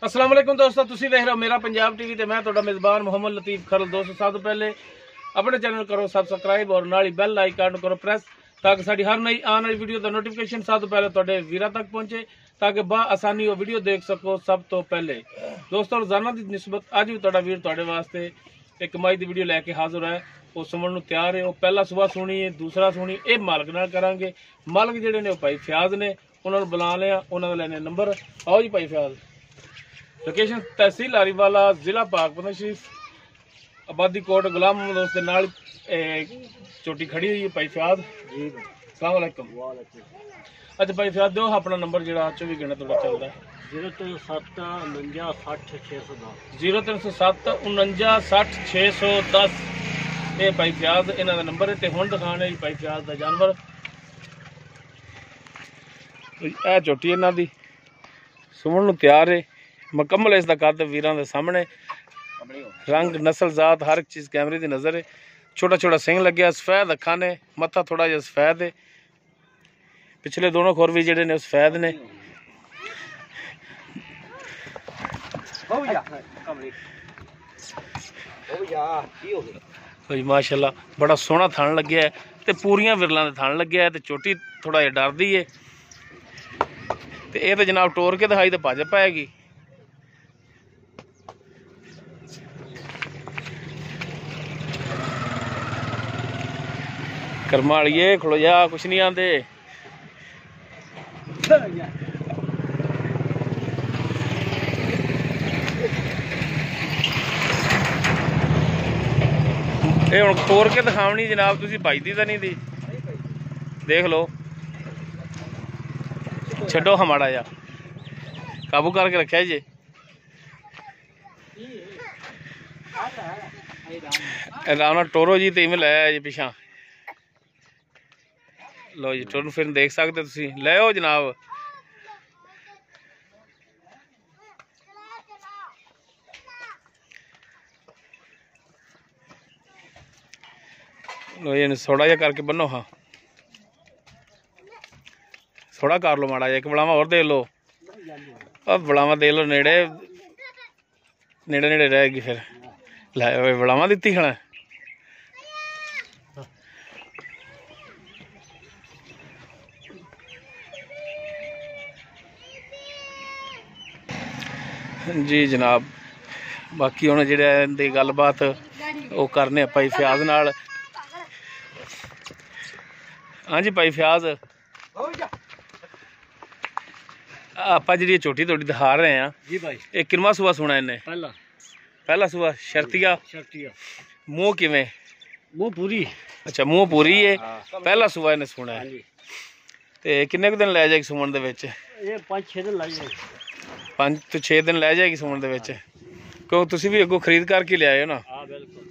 अस्सलाम वालेकुम दोस्तों, तुसी देख रहे हो मेरा पंजाब टीवी ते मैं तुहाडा मेज़बान मोहम्मद लतीफ़ खरल। दोस्तों सब तो पहले अपने चैनल करो सबसक्राइब और नाल ही बैल आइकन करो प्रेस ताकि साडी हर नई आने वाली वीडियो का नोटिफिकेशन सब तो पहले तुहाडे वीरां तक पहुंचे ताकि बा आसानी वो वीडियो देख सको सब तो पहले। दोस्तों रोजाना की निस्बत अज भी तुहाडा वीर तुहाडे वास्ते एक कमाई की वीडियो लैके हाजिर है। वो सुमन नूं तैयार है, वो पहला सुबह सुनी है, दूसरा सुनी ये मालक नाल करांगे। मालक जिहड़े ने भाई फयाज ने, उन्होंने बुला लिया, उन्होंने लेने नंबर। आओ जी भाई फयाज। लोकेशन तहसील हरीवाला, जिला पाकपतन शरीफ, आबादी कोट गुलाम मोहम्मद दोस्त नाल चोटी खड़ी हुई है भाई फयाज जी। अस्सलाम वालेकुम। अच्छा भाई फयाज दो अपना नंबर जो 24 घंटे थोड़ा चलता है। 0307 49 60 610 0307 49 60 610 ये भाई फयाज इन्हों का नंबर है। तो हुण दिखाने भाई फयाज का जानवर यह चोटी इन्हों की सुमन नूं तैयार है, मुकम्मल इसका कद वीरां दे सामने, रंग नस्ल जात हर एक चीज़ कैमरे की नज़र है। छोटा छोटा सिंह लग्या, सफेद अखा ने, मत्था थोड़ा जिहा सफेद है, पिछले दोनों खुर भी जिहड़े ने सफेद ने। माशाल्लाह बड़ा सोहना थन लग्या है, तो पूरियां विरलों के थन लग्या है, तो चोटी थोड़ा जिहा डरदी है। तो ये तो जनाब टोर के दिखाई तो भज पाएगी। करमालिए खड़ो जा, कुछ नहीं आते। ये हुण तोड़ के दिखावनी जनाब, तुसीं भजदी तो नहीं दी, देख लो। छड्डो हाँ माड़ा जा, काबू करके रखा जी। आराम नाल टोरो जी, तो इवें लाया जी पिछा। लो जी टोर फिर देख सकते तुसीं, ले आओ जनाब। लो जी थोड़ा जिहा करके बनो, हाँ थोड़ा कर लो माड़ा जा, एक बलावा और दे लो। अब बलावा दे लो, नेड़े नेड़े नेड़े रहेगी फिर। लै बलावा दी खड़ा जी जनाब। बाकी हुण जिहड़े गलबात वो करने भाई फयाज नाल। हाँ जी भाई फयाज, आप जी चोटी थोड़ी दिखा रहे हैं जी भाई, ये किनवा सुबह सुना इन्हें? पहला सुबह शर्तिया। मुँह किवें? मुँह पूरी। अच्छा मुँह पूरी है, पहला सुबह इन्हें सुना है। ते किन्ने दिन लै जाएगी सुमन दे विच? ये 5-6 दिन लाई जाएगी। 5 तो 6 दिन लै जाएगी सुमन दे विच, क्यों तुसीं भी अगों खरीद करके लिआए हो ना? हाँ बिल्कुल।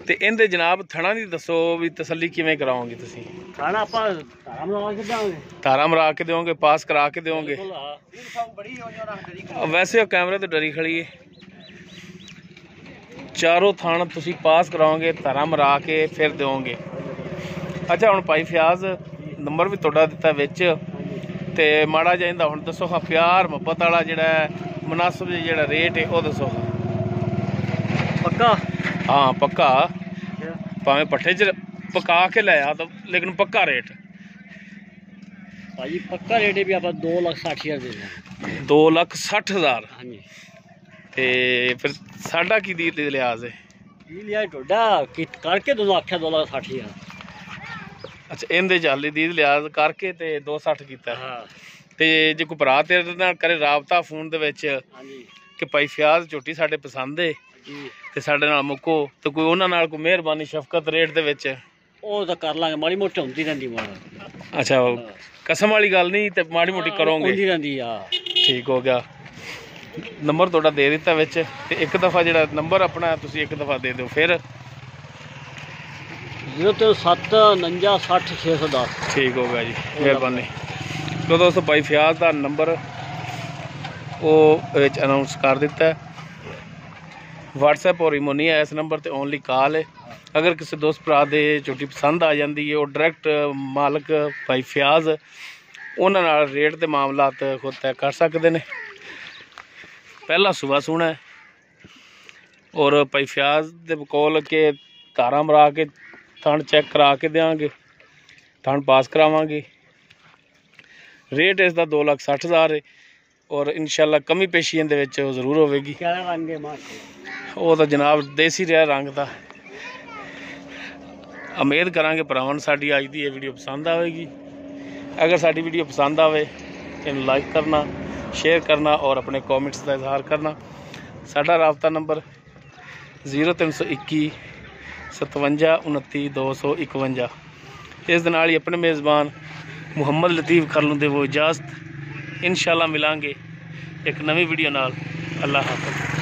ते इहदे जनाब थणा दी दसो भी तसल्ली किवें कराओगे तुसीं? खाना आपां धारा मरा के देंगे, तारा मरा के दोगे, पास करा के दोगे? वैसे कैमरे तो डरी खड़ी है। चारों थान तुसीं पास कराओगे, तारा मरा के फिर दोगे। अच्छा हुण भाई फयाज नंबर भी तुहाडा दिता विच, ते माड़ा जिहा इहदा हुण दसो हाँ प्यार मुहब्बत वाला जिहड़ा मुनासिब जिहड़ा रेट है वो दसो। पक्का? हाँ पक्का, भावें पट्ठे च पका के लाया तो, लेकिन पक्का रेट भाई। पक्का रेट भी आप 2,60,000 दे दें। 2,60,000? हाँ जी। ते फिर साडा की दी लिहाज है? लिया टोडा करके तुम आख्या 2,60,000। अच्छा इहदे चाली दी लिहाज करके ते 2,60 कीता। हाँ। ते जे कोई भरा तेरे नाल करे राबता फोन दे विच कि भाई फयाज झोटी साडे पसंद है ते साडे नाल मुक्को, तो कोई उन्हां नाल कोई मेहरबानी शफकत रेट दे विच ਉਹ ਤਾਂ कर लांगे, माड़ी मोटी होंदी रहंदी माड़ा। अच्छा कसम वाली गल नहीं, ते माड़ी मोटी करोगे? होंदी रहंदी आ। ठीक हो गया। नंबर तुहाडा दे दिता विच, ते एक दफ़ा जिहड़ा नंबर अपना तुसीं एक दफ़ा दे दो फिर। 0307 49 60 610। ठीक हो गया जी, मेहरबानी। तो दोस्तों भाई फयाज का नंबर वो अनाउंस कर दिता है। व्हाट्सएप और इमो नहीं है इस नंबर पर, ओनली कॉल है। अगर किसी दोस्त भरा दे झोटी पसंद आ जाती है, वो डायरैक्ट मालक भाई फयाज उन्होंने रेट के मामलात खुद तय कर सकते हैं। पहला सुबह सूना है और भाई फ्याज दे कोल के धारा मरा के थण चेक करा के देंगे, थण पास करावांगे। रेट इसका 2,60,000 है और इंशाल्लाह कमी पेशी इहदे विच जरूर होवेगी। वो तो जनाब देसी रहा रंग का। उम्मीद करांगे भरावां नूं साडी अज दी वीडियो पसंद आएगी। अगर साडी वीडियो पसंद आवे इन्हूं लाइक करना, शेयर करना और अपने कॉमेंट्स का इजहार करना। साडा राबता नंबर 0321 57 29 251। इस दे नाल ही अपने मेज़बान मुहम्मद लतीफ़ खरलू दे वो इजाज़त। इंशाल्लाह मिलांगे एक नवी वीडियो नाल। अल्लाह हाफ़िज़।